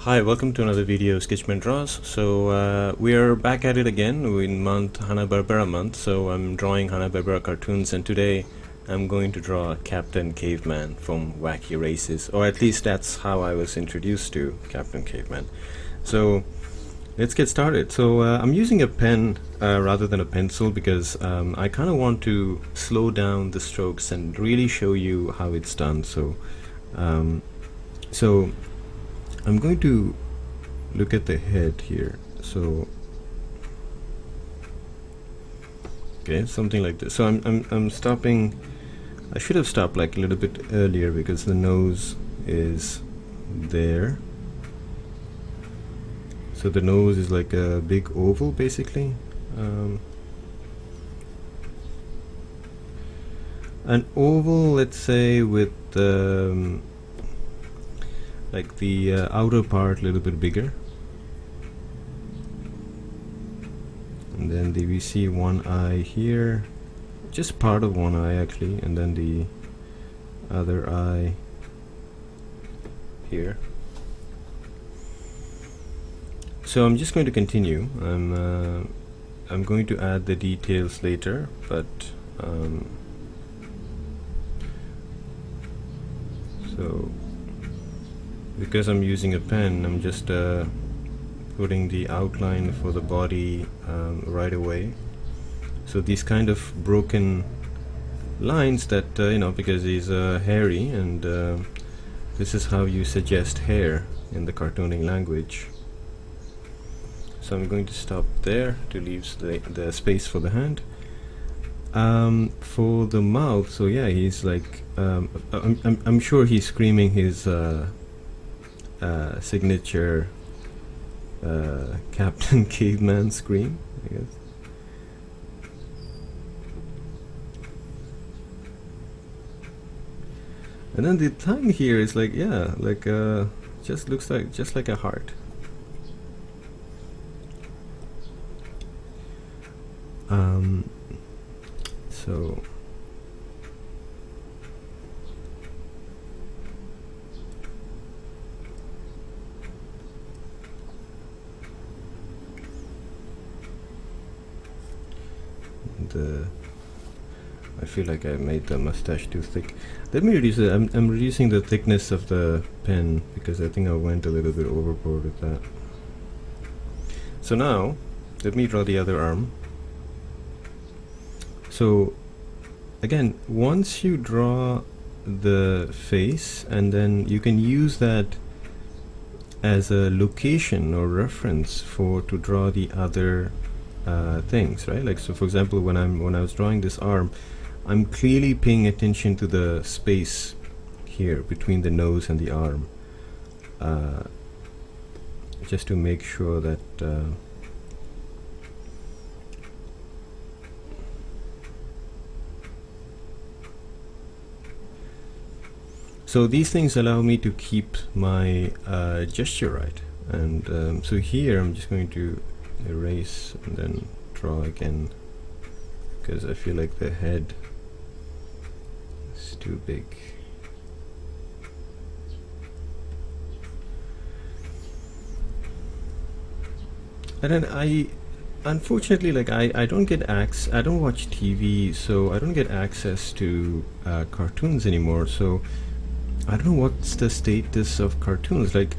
Hi, welcome to another video of Sketchman Draws. So we are back at it again in month HANNAH-BARBERA month. So I'm drawing HANNAH-BARBERA cartoons, and today I'm going to draw Captain Caveman from Wacky Races, or at least that's how I was introduced to Captain Caveman. So let's get started. So I'm using a pen rather than a pencil because I kind of want to slow down the strokes and really show you how it's done. So I'm going to look at the head here. So okay, something like this. So I'm stopping. I should have stopped like a little bit earlier because the nose is there. So the nose is like a big oval basically. An oval, let's say, with like the outer part a little bit bigger, and then we see one eye here, just part of one eye actually, and then the other eye here. So I'm just going to continue. I'm going to add the details later, but so because I'm using a pen, I'm just putting the outline for the body right away. So these kind of broken lines that you know, because he's hairy, and this is how you suggest hair in the cartooning language. So I'm going to stop there to leave the space for the hand. For the mouth, so yeah, he's like I'm sure he's screaming his signature Captain Caveman scream, I guess. And then the tongue here is like, yeah, like just looks like just like a heart. So I feel like I made the mustache too thick. Let me reduce it. I'm reducing the thickness of the pen because I think I went a little bit overboard with that. So now let me draw the other arm. So again, once you draw the face, and then you can use that as a location or reference to draw the other things, right? Like, so for example, when I was drawing this arm, I'm clearly paying attention to the space here between the nose and the arm, just to make sure that so these things allow me to keep my gesture right. And so here I'm just going to erase and then draw again, because I feel like the head is too big. And then unfortunately, like I don't get I don't watch TV, so I don't get access to cartoons anymore. So I don't know what's the status of cartoons. Like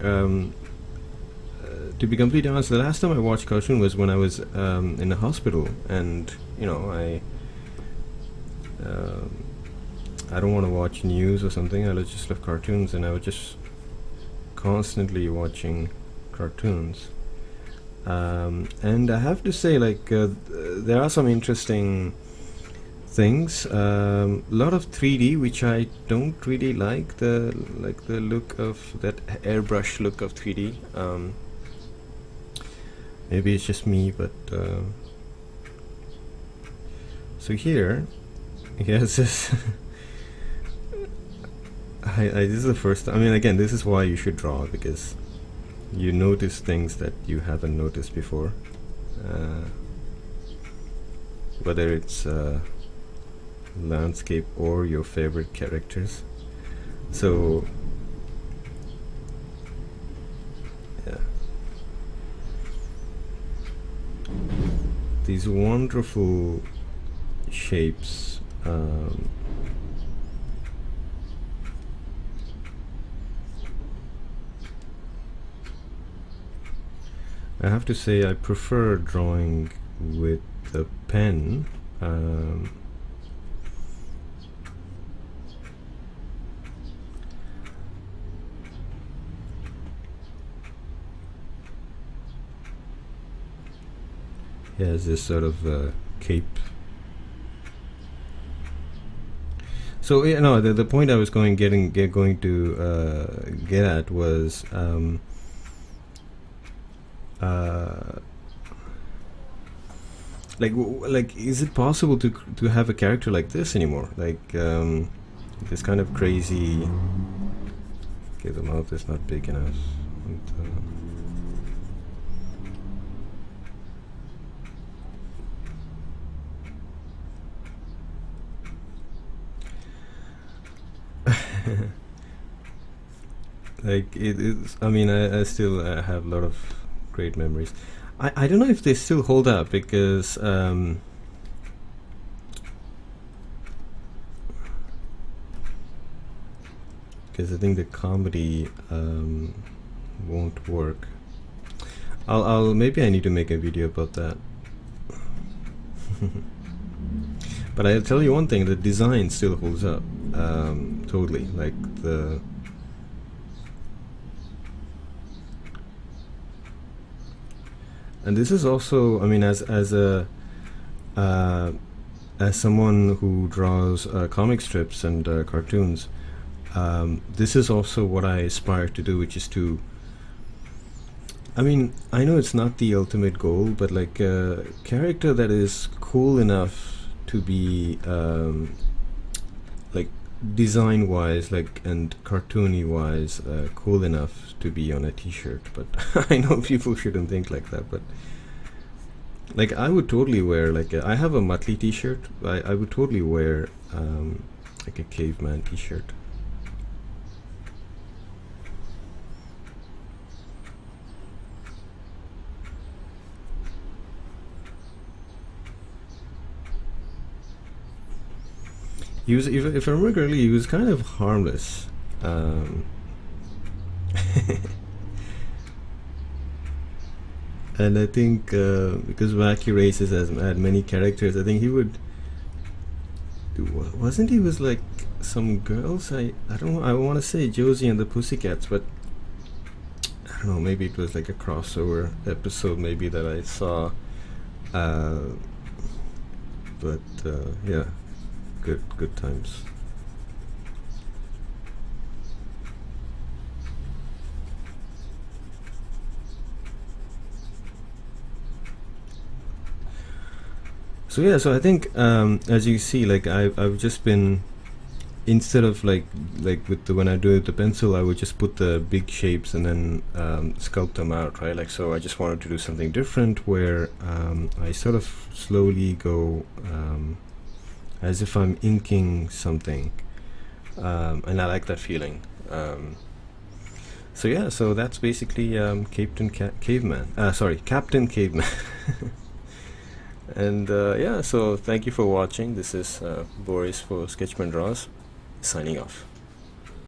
to be completely honest, the last time I watched cartoon was when I was in the hospital, and you know, I don't want to watch news or something. I just love cartoons, and I was just constantly watching cartoons. And I have to say, like there are some interesting things. A lot of 3D, which I don't really like the look of that airbrush look of 3D. Maybe it's just me, but so here, yes, this this is the first time. I mean, again, this is why you should draw, because you notice things that you haven't noticed before, whether it's landscape or your favorite characters. So these wonderful shapes. I have to say I prefer drawing with the pen. He has this sort of cape. So yeah, no, the point I was going to get at was like is it possible to have a character like this anymore? Like this kind of crazy. Okay, the mouth is not big enough. And, like it is. I mean, I still have a lot of great memories. I don't know if they still hold up because I think the comedy won't work. I'll maybe I need to make a video about that. But I'll tell you one thing: the design still holds up totally. Like the and this is also, I mean, as someone who draws comic strips and cartoons, this is also what I aspire to do, which is to, I mean, I know it's not the ultimate goal, but like a character that is cool enough to be like design wise, like, and cartoony wise, cool enough to be on a t-shirt. But I know people shouldn't think like that, but like I would totally wear, like I have a Muttley t-shirt. I would totally wear like a caveman t-shirt. He was, if I remember correctly, he was kind of harmless. And I think because Wacky Races has had many characters, I think he would. Wasn't he was like some girls? I don't know. I want to say Josie and the Pussycats, but I don't know. Maybe it was like a crossover episode, maybe that I saw. But yeah. Good times. So yeah, so I think as you see, like I've just been, instead of like with the, when I do it with the pencil, I would just put the big shapes and then sculpt them out, right? Like, so I just wanted to do something different where I sort of slowly go as if I'm inking something, and I like that feeling. So yeah, so that's basically Captain Caveman. Sorry, Captain Caveman. And yeah, so thank you for watching. This is Boris for Sketchman Draws, signing off.